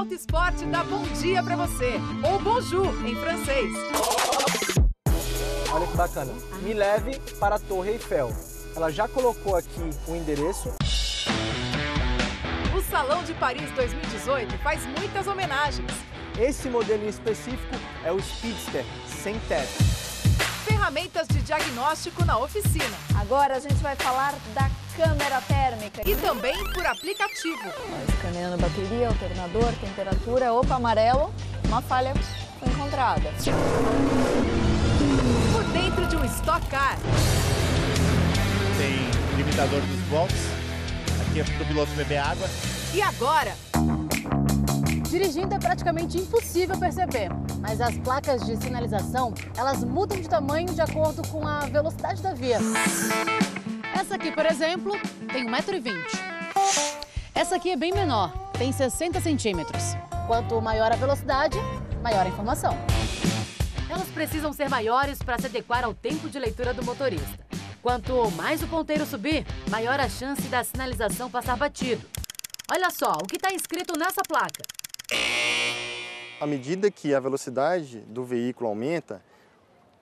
Auto Esporte dá bom dia pra você, ou bonjour em francês. Olha que bacana. Me leve para a Torre Eiffel. Ela já colocou aqui o endereço. O Salão de Paris 2018 faz muitas homenagens. Esse modelo em específico é o Speedster, sem teto. Ferramentas de diagnóstico na oficina. Agora a gente vai falar da câmera térmica. E também por aplicativo. Escaneando bateria, alternador, temperatura, opa, amarelo, uma falha foi encontrada. Por dentro de um Stock Car. Tem limitador dos volts, aqui é para o piloto beber água. E agora? Dirigindo é praticamente impossível perceber, mas as placas de sinalização, elas mudam de tamanho de acordo com a velocidade da via. Essa aqui, por exemplo, tem 1,20 m. Essa aqui é bem menor, tem 60 centímetros. Quanto maior a velocidade, maior a informação. Elas precisam ser maiores para se adequar ao tempo de leitura do motorista. Quanto mais o ponteiro subir, maior a chance da sinalização passar batido. Olha só, o que está escrito nessa placa. À medida que a velocidade do veículo aumenta,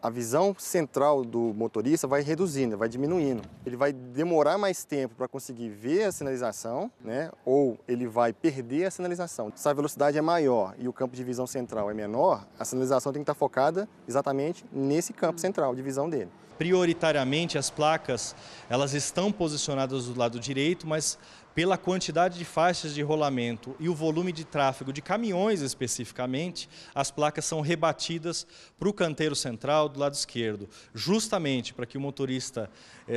a visão central do motorista vai reduzindo, vai diminuindo. Ele vai demorar mais tempo para conseguir ver a sinalização, né? Ou ele vai perder a sinalização. Se a velocidade é maior e o campo de visão central é menor, a sinalização tem que estar focada exatamente nesse campo central de visão dele. Prioritariamente, as placas elas estão posicionadas do lado direito, mas pela quantidade de faixas de rolamento e o volume de tráfego de caminhões especificamente, as placas são rebatidas para o canteiro central do lado esquerdo, justamente para que o motorista,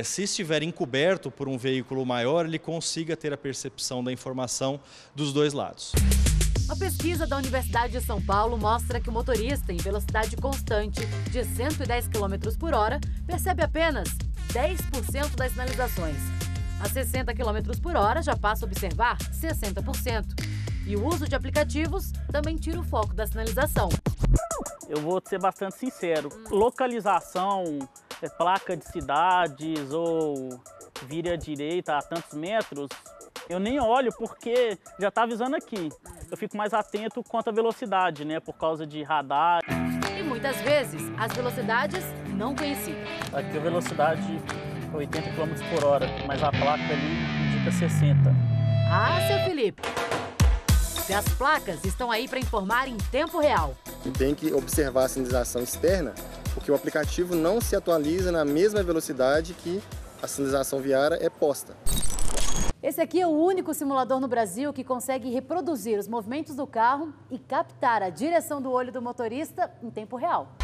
se estiver encoberto por um veículo maior, ele consiga ter a percepção da informação dos dois lados. A pesquisa da Universidade de São Paulo mostra que o motorista em velocidade constante de 110 km por hora percebe apenas 10% das sinalizações. A 60 km por hora já passa a observar 60%. E o uso de aplicativos também tira o foco da sinalização. Eu vou ser bastante sincero, localização, placa de cidades ou vire à direita a tantos metros, eu nem olho porque já está avisando aqui. Eu fico mais atento quanto à velocidade, né, por causa de radar. E muitas vezes as velocidades não coincidem. Aqui a velocidade 80 km por hora, mas a placa ali indica 60. Ah, seu Felipe! Se as placas estão aí para informar em tempo real. Tem que observar a sinalização externa, porque o aplicativo não se atualiza na mesma velocidade que a sinalização viária é posta. Esse aqui é o único simulador no Brasil que consegue reproduzir os movimentos do carro e captar a direção do olho do motorista em tempo real.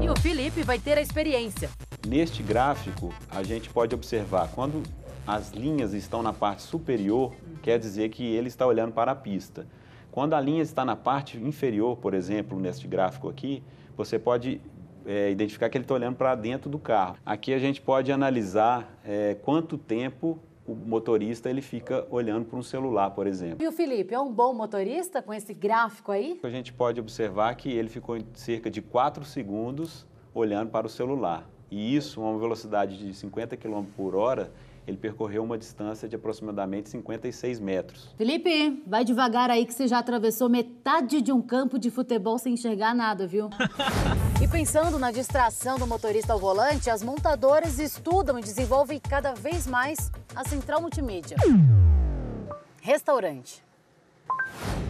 E o Felipe vai ter a experiência. Neste gráfico, a gente pode observar quando as linhas estão na parte superior, quer dizer que ele está olhando para a pista. Quando a linha está na parte inferior, por exemplo, neste gráfico aqui, você pode identificar que ele está olhando para dentro do carro. Aqui a gente pode analisar quanto tempo o motorista ele fica olhando para um celular, por exemplo. E o Felipe é um bom motorista com esse gráfico aí? A gente pode observar que ele ficou cerca de 4 segundos olhando para o celular. E isso, a uma velocidade de 50 km por hora, ele percorreu uma distância de aproximadamente 56 metros. Felipe, vai devagar aí que você já atravessou metade de um campo de futebol sem enxergar nada, viu? E pensando na distração do motorista ao volante, as montadoras estudam e desenvolvem cada vez mais a central multimídia. Restaurante.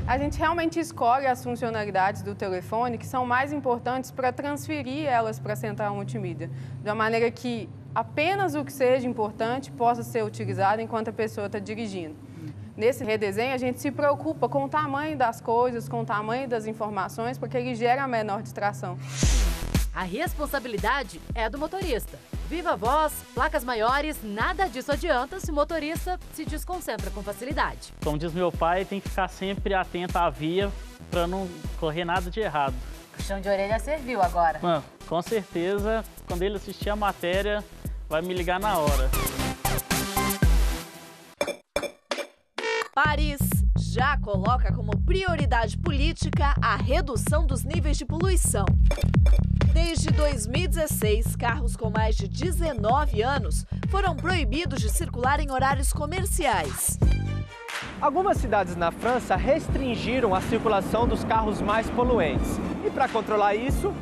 A gente realmente escolhe as funcionalidades do telefone que são mais importantes para transferir elas para a central multimídia, de uma maneira que apenas o que seja importante possa ser utilizado enquanto a pessoa está dirigindo. Nesse redesenho, a gente se preocupa com o tamanho das coisas, com o tamanho das informações, porque ele gera a menor distração. A responsabilidade é do motorista. Viva voz, placas maiores, nada disso adianta se o motorista se desconcentra com facilidade. Como diz meu pai, tem que ficar sempre atento à via para não correr nada de errado. Puxão de orelha serviu agora. Com certeza, quando ele assistir a matéria, vai me ligar na hora. Paris já coloca como prioridade política a redução dos níveis de poluição. Desde 2016, carros com mais de 19 anos foram proibidos de circular em horários comerciais. Algumas cidades na França restringiram a circulação dos carros mais poluentes. E para controlar isso,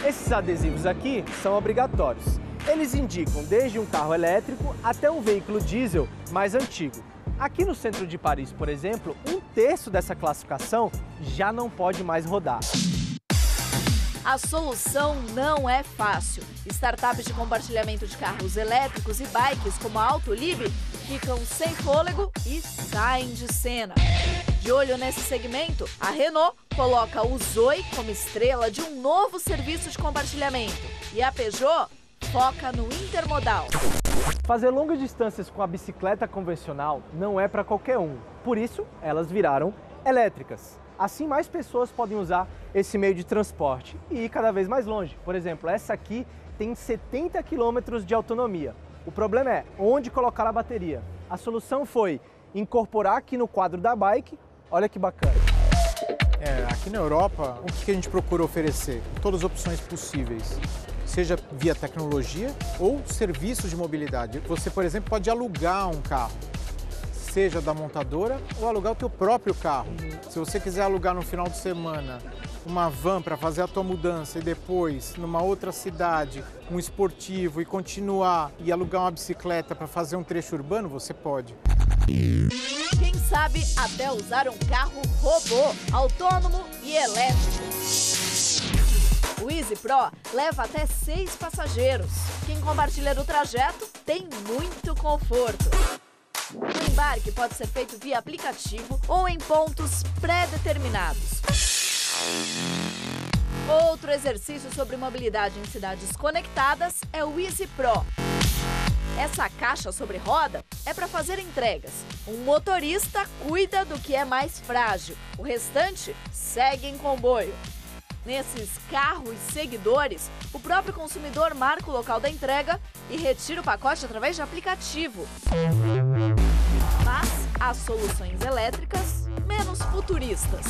esses adesivos aqui são obrigatórios. Eles indicam desde um carro elétrico até um veículo diesel mais antigo. Aqui no centro de Paris, por exemplo, 1/3 dessa classificação já não pode mais rodar. A solução não é fácil. Startups de compartilhamento de carros elétricos e bikes como a Autolib ficam sem fôlego e saem de cena. De olho nesse segmento, a Renault coloca o Zoe como estrela de um novo serviço de compartilhamento. E a Peugeot foca no intermodal. Fazer longas distâncias com a bicicleta convencional não é para qualquer um. Por isso, elas viraram elétricas. Assim, mais pessoas podem usar esse meio de transporte e ir cada vez mais longe. Por exemplo, essa aqui tem 70 km de autonomia. O problema é onde colocar a bateria. A solução foi incorporar aqui no quadro da bike. Olha que bacana. Aqui na Europa, o que a gente procura oferecer? Todas as opções possíveis, seja via tecnologia ou serviços de mobilidade. Você, por exemplo, pode alugar um carro, seja da montadora ou alugar o teu próprio carro. Se você quiser alugar no final de semana uma van para fazer a tua mudança e depois, numa outra cidade, um esportivo e continuar e alugar uma bicicleta para fazer um trecho urbano, você pode. Quem sabe até usar um carro robô, autônomo e elétrico. O Easy Pro leva até 6 passageiros. Quem compartilha o trajeto tem muito conforto. O embarque pode ser feito via aplicativo ou em pontos pré-determinados. Outro exercício sobre mobilidade em cidades conectadas é o Easy Pro. Essa caixa sobre roda é para fazer entregas. Um motorista cuida do que é mais frágil. O restante segue em comboio. Nesses carros seguidores, o próprio consumidor marca o local da entrega e retira o pacote através de aplicativo. Mas há soluções elétricas menos futuristas.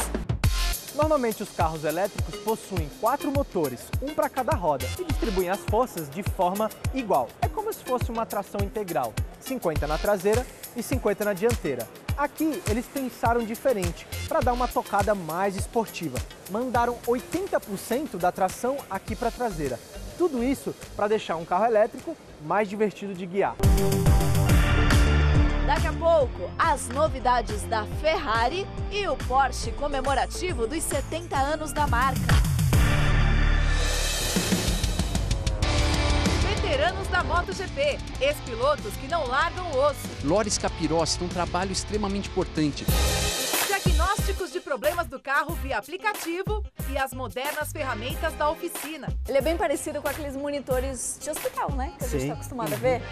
Normalmente os carros elétricos possuem 4 motores, um para cada roda, e distribuem as forças de forma igual. É como se fosse uma tração integral, 50 na traseira e 50 na dianteira. Aqui eles pensaram diferente, para dar uma tocada mais esportiva. Mandaram 80% da tração aqui para a traseira. Tudo isso para deixar um carro elétrico mais divertido de guiar. Daqui a pouco, as novidades da Ferrari e o Porsche comemorativo dos 70 anos da marca. Veteranos da MotoGP, ex-pilotos que não largam o osso. Loris Capirossi tem um trabalho extremamente importante. Diagnósticos de problemas do carro via aplicativo e as modernas ferramentas da oficina. Ele é bem parecido com aqueles monitores de hospital, né? Que a gente está acostumado a ver.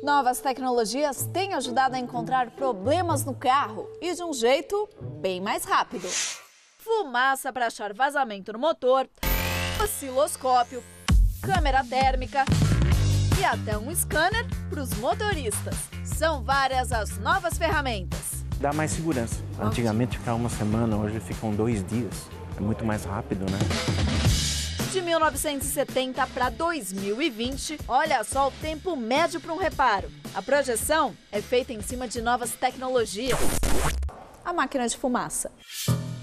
Novas tecnologias têm ajudado a encontrar problemas no carro e de um jeito bem mais rápido. Fumaça para achar vazamento no motor, osciloscópio, câmera térmica e até um scanner para os motoristas. São várias as novas ferramentas. Dá mais segurança. Antigamente ficava uma semana, hoje ficam 2 dias. É muito mais rápido, né? De 1970 para 2020, olha só o tempo médio para um reparo. A projeção é feita em cima de novas tecnologias. A máquina de fumaça.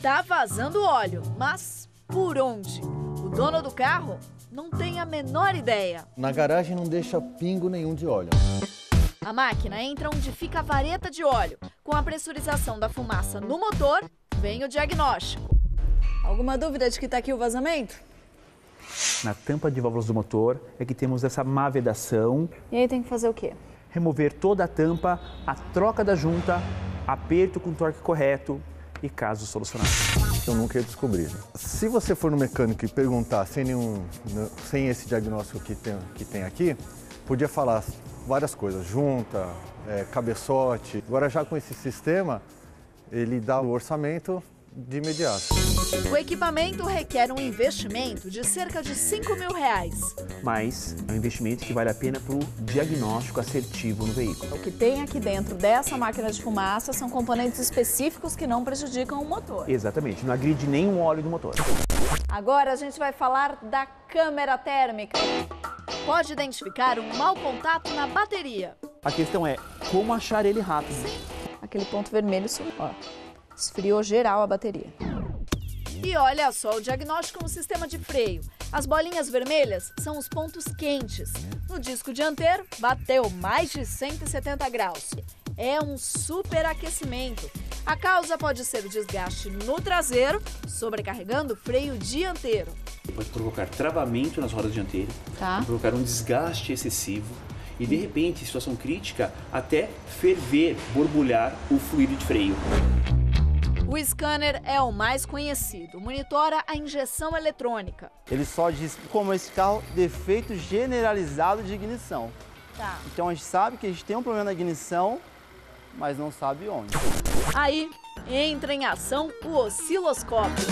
Tá vazando óleo, mas por onde? O dono do carro não tem a menor ideia. Na garagem não deixa pingo nenhum de óleo. A máquina entra onde fica a vareta de óleo. Com a pressurização da fumaça no motor, vem o diagnóstico. Alguma dúvida de que está aqui o vazamento? Na tampa de válvulas do motor é que temos essa má vedação. E aí tem que fazer o quê? Remover toda a tampa, a troca da junta, aperto com o torque correto e caso solucionado. Eu nunca ia descobrir. Se você for no mecânico e perguntar sem esse diagnóstico que tem aqui, podia falar várias coisas, junta, cabeçote. Agora já com esse sistema, ele dá o orçamento de imediato. O equipamento requer um investimento de cerca de R$5.000. Mas é um investimento que vale a pena para o diagnóstico assertivo no veículo. O que tem aqui dentro dessa máquina de fumaça são componentes específicos que não prejudicam o motor. Exatamente, não agride nenhum óleo do motor. Agora a gente vai falar da câmera térmica. Pode identificar um mau contato na bateria. A questão é como achar ele rápido. Aquele ponto vermelho, ó, esfriou geral a bateria. E olha só o diagnóstico no sistema de freio. As bolinhas vermelhas são os pontos quentes. No disco dianteiro, bateu mais de 170 graus. É um superaquecimento. A causa pode ser o desgaste no traseiro, sobrecarregando o freio dianteiro. Pode provocar travamento nas rodas dianteiras, Tá. provocar um desgaste excessivo e, de repente, em situação crítica, até ferver, borbulhar o fluido de freio. O scanner é o mais conhecido, monitora a injeção eletrônica. Ele só diz como esse carro, defeito generalizado de ignição. Tá. Então a gente sabe que a gente tem um problema na ignição, mas não sabe onde. Aí entra em ação o osciloscópio.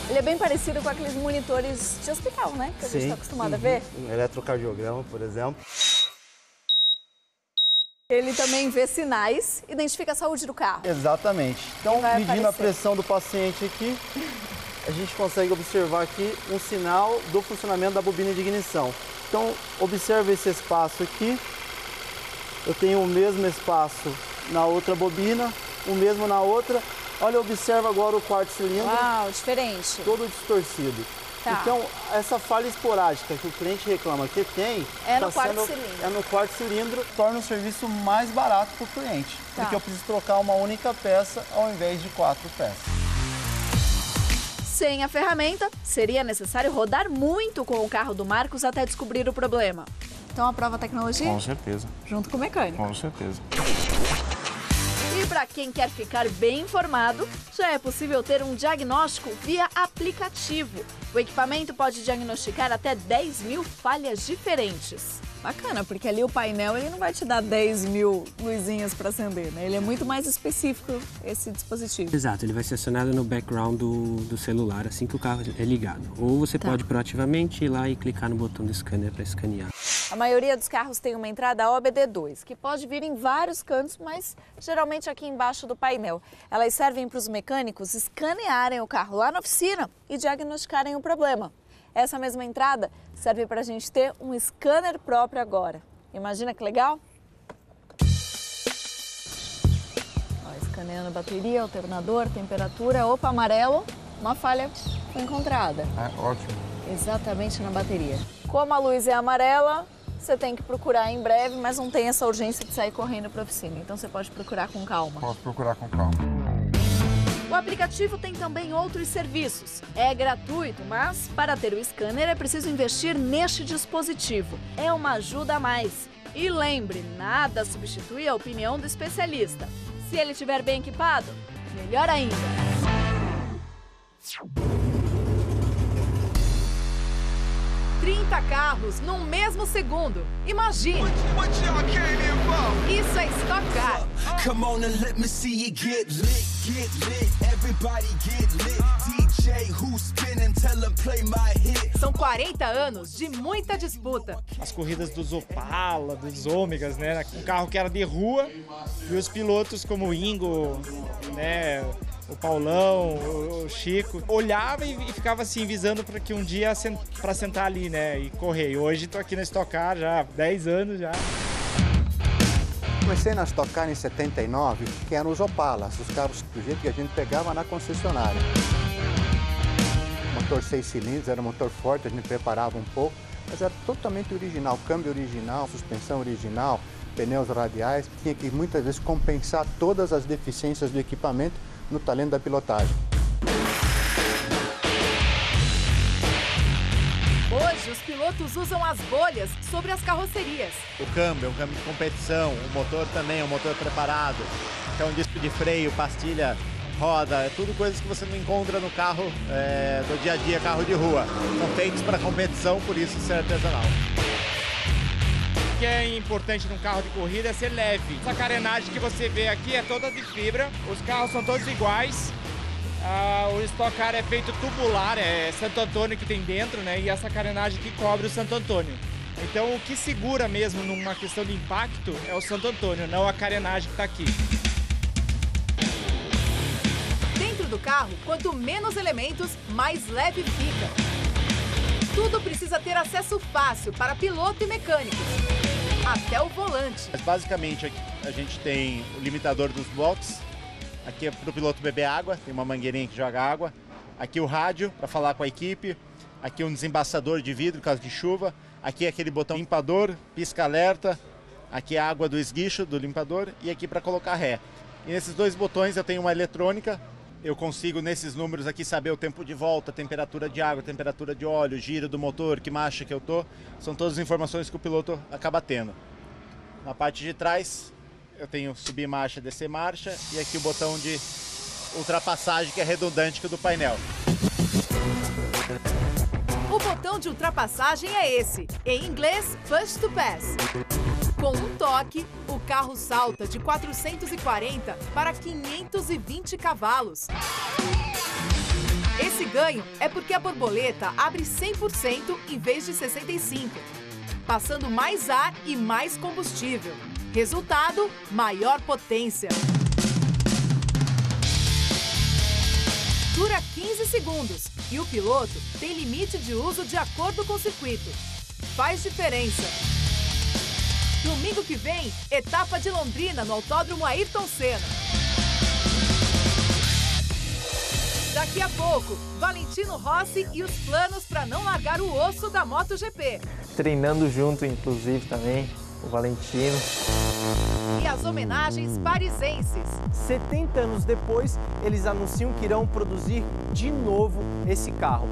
Ele é bem parecido com aqueles monitores de hospital, né? Que a gente está acostumado a ver. Um eletrocardiograma, por exemplo. Ele também vê sinais, identifica a saúde do carro. Exatamente. Então, vai medindo aparecer. a pressão do paciente aqui, a gente consegue observar aqui um sinal do funcionamento da bobina de ignição. Então, observe esse espaço aqui. Eu tenho o mesmo espaço na outra bobina, o mesmo na outra. Olha, observa agora o quarto cilindro. Uau, diferente. Todo distorcido. Tá. Então, essa falha esporádica que o cliente reclama que tem... É no tá quarto sendo- cilindro. É no quarto cilindro, torna o serviço mais barato para o cliente. Tá. Porque eu preciso trocar uma única peça ao invés de 4 peças. Sem a ferramenta, seria necessário rodar muito com o carro do Marcos até descobrir o problema. Então aprova a tecnologia? Com certeza. Junto com o mecânico. Com certeza. E para quem quer ficar bem informado, já é possível ter um diagnóstico via aplicativo. O equipamento pode diagnosticar até 10.000 falhas diferentes. Bacana, porque ali o painel ele não vai te dar 10.000 luzinhas para acender, né? Ele é muito mais específico, esse dispositivo. Exato, ele vai ser acionado no background do celular assim que o carro é ligado. Ou você Tá. pode proativamente ir lá e clicar no botão do scanner para escanear. A maioria dos carros tem uma entrada OBD2, que pode vir em vários cantos, mas geralmente aqui embaixo do painel. Elas servem para os mecânicos escanearem o carro lá na oficina e diagnosticarem o problema. Essa mesma entrada serve para a gente ter um scanner próprio agora. Imagina que legal? Ó, escaneando a bateria, alternador, temperatura. Opa, amarelo, uma falha foi encontrada. Ótimo. Exatamente na bateria. Como a luz é amarela, você tem que procurar em breve, mas não tem essa urgência de sair correndo para a oficina. Então você pode procurar com calma. Posso procurar com calma. O aplicativo tem também outros serviços. É gratuito, mas para ter o scanner é preciso investir neste dispositivo. É uma ajuda a mais. E lembre, nada substitui a opinião do especialista. Se ele estiver bem equipado, melhor ainda. 30 carros num mesmo segundo. Imagine! Isso é Stock Car. Come on and let me see you get lit, everybody get lit. DJ who's spinning, tell them play my hit. São 40 anos de muita disputa. As corridas dos Opala, dos Ômegas, né? Um carro que era de rua e os pilotos como o Ingo, né? O Paulão, o Chico, olhava e ficava assim, visando para que um dia para sentar ali, né, e correr. E hoje tô aqui na Stock Car já há 10 anos já. Comecei na Stock Car em 79, que eram os Opalas, os carros do jeito que a gente pegava na concessionária. Motor 6 cilindros, era um motor forte, a gente preparava um pouco, mas era totalmente original, câmbio original, suspensão original, pneus radiais, tinha que muitas vezes compensar todas as deficiências do equipamento no talento da pilotagem. Hoje, os pilotos usam as bolhas sobre as carrocerias. O câmbio é um câmbio de competição, o motor também é um motor preparado. Então, disco de freio, pastilha, roda, é tudo coisas que você não encontra no carro do dia a dia, carro de rua. São feitos para competição, por isso ser artesanal. O que é importante num carro de corrida é ser leve. Essa carenagem que você vê aqui é toda de fibra, os carros são todos iguais, O Stock Car é feito tubular, é Santo Antônio que tem dentro, né? E essa carenagem que cobre o Santo Antônio. Então o que segura mesmo numa questão de impacto é o Santo Antônio, não a carenagem que está aqui. Dentro do carro, quanto menos elementos, mais leve fica. Tudo precisa ter acesso fácil para piloto e mecânicos, até o volante. Mas basicamente aqui a gente tem o limitador dos blocos. Aqui é para o piloto beber água, tem uma mangueirinha que joga água. Aqui o rádio para falar com a equipe. Aqui um desembaçador de vidro, caso de chuva. Aqui é aquele botão limpador, pisca-alerta. Aqui é a água do esguicho do limpador e aqui para colocar ré. E nesses dois botões eu tenho uma eletrônica. Eu consigo nesses números aqui saber o tempo de volta, temperatura de água, temperatura de óleo, giro do motor, que marcha que eu tô. São todas as informações que o piloto acaba tendo. Na parte de trás eu tenho subir marcha, descer marcha e aqui o botão de ultrapassagem que é redundante que o do painel. O botão de ultrapassagem é esse, em inglês, Push to Pass. Com um toque, o carro salta de 440 para 520 cavalos. Esse ganho é porque a borboleta abre 100% em vez de 65%, passando mais ar e mais combustível. Resultado, maior potência. Dura 15 segundos e o piloto tem limite de uso de acordo com o circuito. Faz diferença. Domingo que vem, etapa de Londrina no Autódromo Ayrton Senna. Daqui a pouco, Valentino Rossi e os planos para não largar o osso da MotoGP. Treinando junto, inclusive, também, o Valentino. E as homenagens parisenses. 70 anos depois, eles anunciam que irão produzir de novo esse carro.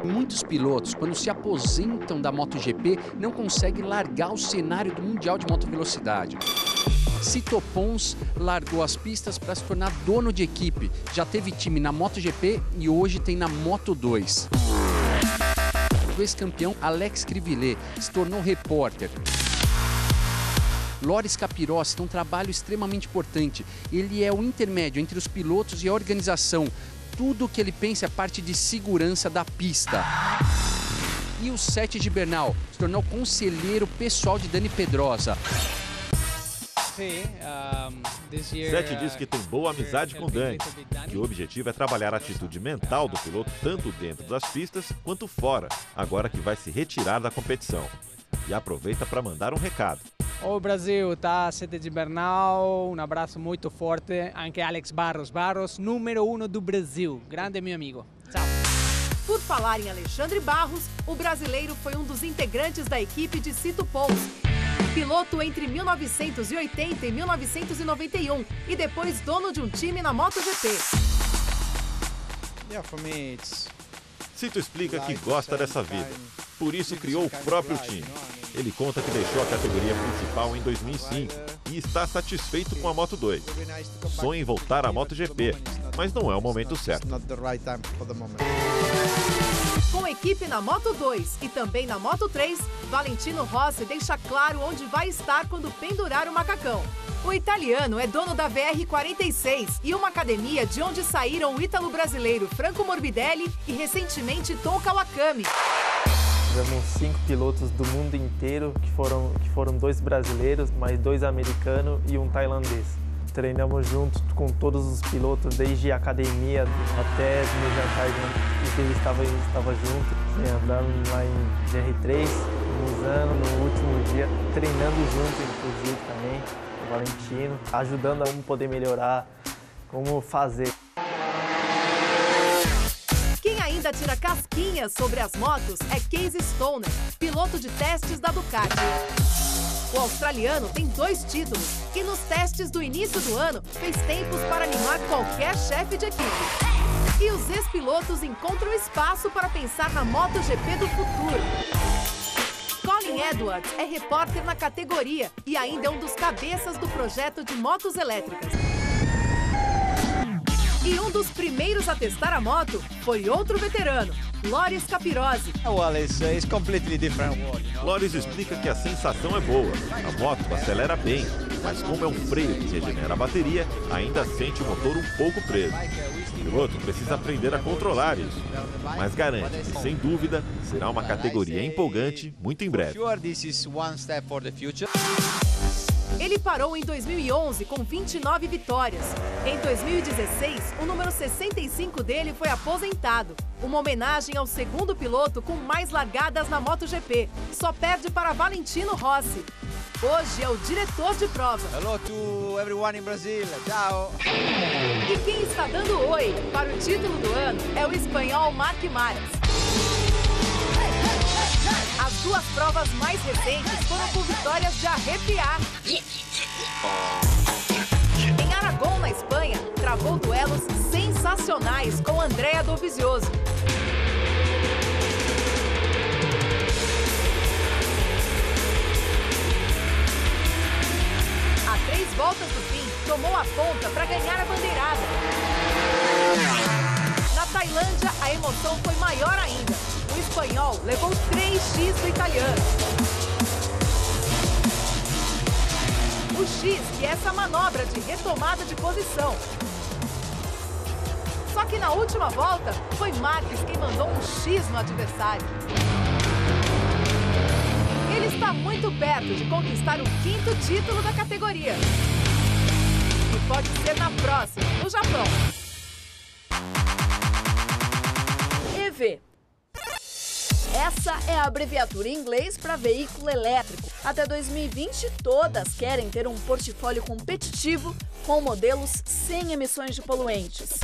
Muitos pilotos, quando se aposentam da MotoGP, não conseguem largar o cenário do Mundial de Motovelocidade. Cito Pons largou as pistas para se tornar dono de equipe. Já teve time na MotoGP e hoje tem na Moto2. O ex-campeão Alex Crivellet se tornou repórter. Loris Capirossi tem um trabalho extremamente importante. Ele é o intermédio entre os pilotos e a organização. Tudo o que ele pensa é a parte de segurança da pista. E o Sete de Bernal se tornou conselheiro pessoal de Dani Pedrosa. Sete diz que tem boa amizade com Dani, que o objetivo é trabalhar a atitude mental do piloto tanto dentro das pistas quanto fora, agora que vai se retirar da competição. E aproveita para mandar um recado. O Brasil, tá? Sete de Bernal, um abraço muito forte. Anche Alex Barros, número 1 do Brasil. Grande meu amigo. Tchau. Por falar em Alexandre Barros, o brasileiro foi um dos integrantes da equipe de Cito Pons. Piloto entre 1980 e 1991 e depois dono de um time na MotoGP. Cito explica que gosta dessa vida, por isso criou o próprio time. Ele conta que deixou a categoria principal em 2005 e está satisfeito com a Moto2. Sonha em voltar à MotoGP, mas não é o momento certo. Com equipe na Moto2 e também na Moto3, Valentino Rossi deixa claro onde vai estar quando pendurar o macacão. O italiano é dono da VR46 e uma academia de onde saíram o ítalo-brasileiro Franco Morbidelli e recentemente Tom Kawakami. Tivemos 5 pilotos do mundo inteiro, que foram 2 brasileiros, mais 2 americanos e um tailandês. Treinamos juntos com todos os pilotos, desde a academia até no jantar que ele estava junto. Andamos lá em GR3, usando no último dia, treinando junto, inclusive, também, o Valentino, ajudando a como poder melhorar, como fazer. Quem ainda tira casquinhas sobre as motos é Casey Stoner, piloto de testes da Ducati. O australiano tem 2 títulos e nos testes do início do ano fez tempos para animar qualquer chefe de equipe. E os ex-pilotos encontram espaço para pensar na MotoGP do futuro. Colin Edwards é repórter na categoria e ainda é um dos cabeças do projeto de motos elétricas. E um dos primeiros a testar a moto foi outro veterano, Loris Capirossi. Loris explica que a sensação é boa, a moto acelera bem, mas como é um freio que regenera a bateria, ainda sente o motor um pouco preso. O piloto precisa aprender a controlar isso, mas garante que, sem dúvida, será uma categoria empolgante muito em breve. Ele parou em 2011 com 29 vitórias. Em 2016, o número 65 dele foi aposentado. Uma homenagem ao segundo piloto com mais largadas na MotoGP. Só perde para Valentino Rossi. Hoje é o diretor de prova. Hello to everyone in Brazil. Ciao. E quem está dando oi para o título do ano é o espanhol Marc Marques. As duas provas mais recentes foram com vitórias de arrepiar. Em Aragão, na Espanha, travou duelos sensacionais com Andrea Dovizioso. A 3 voltas do fim, tomou a ponta para ganhar a bandeirada. Na Tailândia, a emoção foi maior ainda. O espanhol levou 3x do italiano. O X, que é essa manobra de retomada de posição. Só que na última volta, foi Marques quem mandou um X no adversário. Ele está muito perto de conquistar o 5º título da categoria. E pode ser na próxima, no Japão. EV. Essa é a abreviatura em inglês para veículo elétrico. Até 2020, todas querem ter um portfólio competitivo com modelos sem emissões de poluentes.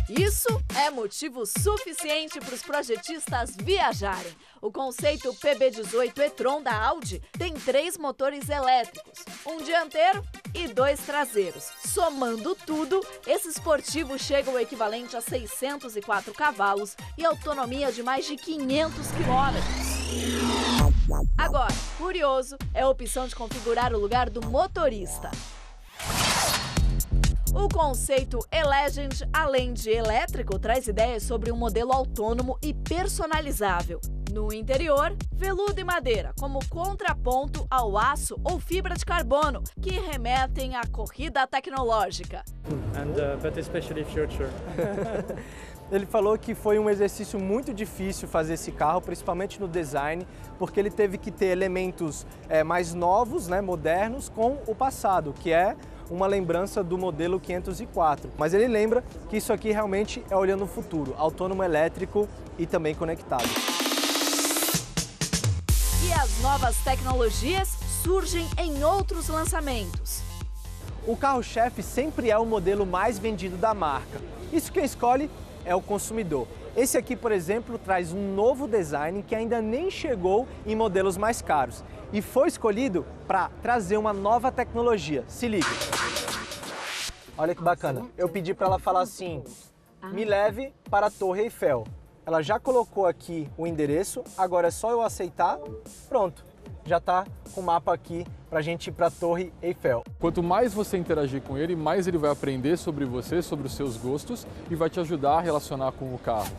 Isso é motivo suficiente para os projetistas viajarem. O conceito PB18 e-tron da Audi tem 3 motores elétricos, um dianteiro e 2 traseiros. Somando tudo, esse esportivo chega ao equivalente a 604 cavalos e autonomia de mais de 500 quilômetros. Agora, curioso é a opção de configurar o lugar do motorista. O conceito E-Legend, além de elétrico, traz ideias sobre um modelo autônomo e personalizável. No interior, veludo e madeira, como contraponto ao aço ou fibra de carbono, que remetem à corrida tecnológica. But especially future. Ele falou que foi um exercício muito difícil fazer esse carro, principalmente no design, porque ele teve que ter elementos mais novos, modernos, com o passado, que é uma lembrança do modelo 504. Mas ele lembra que isso aqui realmente é olhando o futuro, autônomo, elétrico e também conectado. E as novas tecnologias surgem em outros lançamentos. O carro-chefe sempre é o modelo mais vendido da marca. Isso quem escolhe é o consumidor. Esse aqui, por exemplo, traz um novo design que ainda nem chegou em modelos mais caros e foi escolhido para trazer uma nova tecnologia. Se liga. Olha que bacana. Eu pedi para ela falar assim: me leve para a Torre Eiffel. Ela já colocou aqui o endereço, agora é só eu aceitar, pronto. Já está com o mapa aqui para a gente ir para a Torre Eiffel. Quanto mais você interagir com ele, mais ele vai aprender sobre você, sobre os seus gostos e vai te ajudar a relacionar com o carro.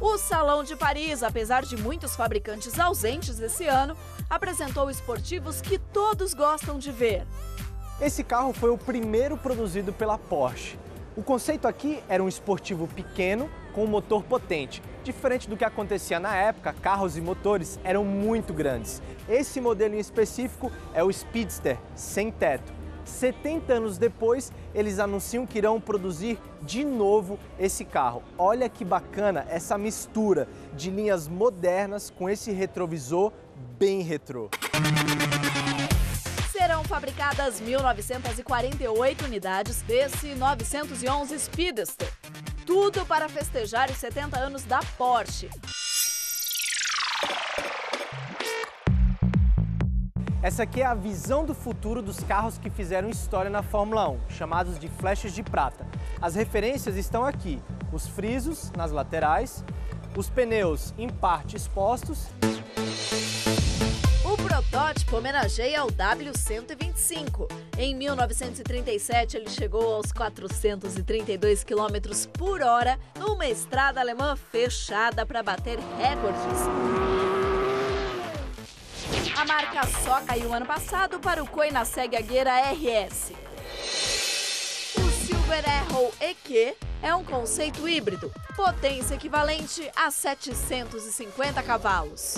O Salão de Paris, apesar de muitos fabricantes ausentes esse ano, apresentou esportivos que todos gostam de ver. Esse carro foi o primeiro produzido pela Porsche. O conceito aqui era um esportivo pequeno com um motor potente. Diferente do que acontecia na época, carros e motores eram muito grandes. Esse modelo em específico é o Speedster, sem teto. 70 anos depois, eles anunciam que irão produzir de novo esse carro. Olha que bacana essa mistura de linhas modernas com esse retrovisor bem retrô. Serão fabricadas 1.948 unidades desse 911 Speedster. Tudo para festejar os 70 anos da Porsche. Essa aqui é a visão do futuro dos carros que fizeram história na Fórmula 1, chamados de flechas de prata. As referências estão aqui: os frisos nas laterais, os pneus em parte expostos. O protótipo homenageia o W125. Em 1937, ele chegou aos 432 km por hora numa estrada alemã fechada para bater recordes. A marca só caiu ano passado para o Koenigsegg Agera RS. O Silver Arrow EQ é um conceito híbrido, potência equivalente a 750 cavalos.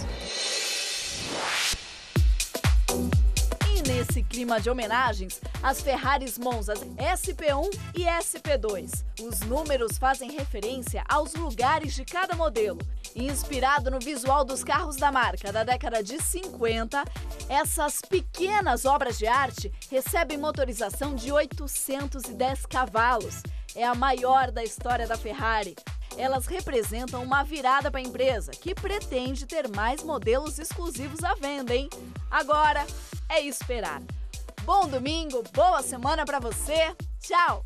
E nesse clima de homenagens, as Ferraris Monza SP1 e SP2. Os números fazem referência aos lugares de cada modelo. Inspirado no visual dos carros da marca da década de 50, essas pequenas obras de arte recebem motorização de 810 cavalos. É a maior da história da Ferrari. Elas representam uma virada para a empresa, que pretende ter mais modelos exclusivos à venda, hein? Agora é esperar. Bom domingo, boa semana para você. Tchau!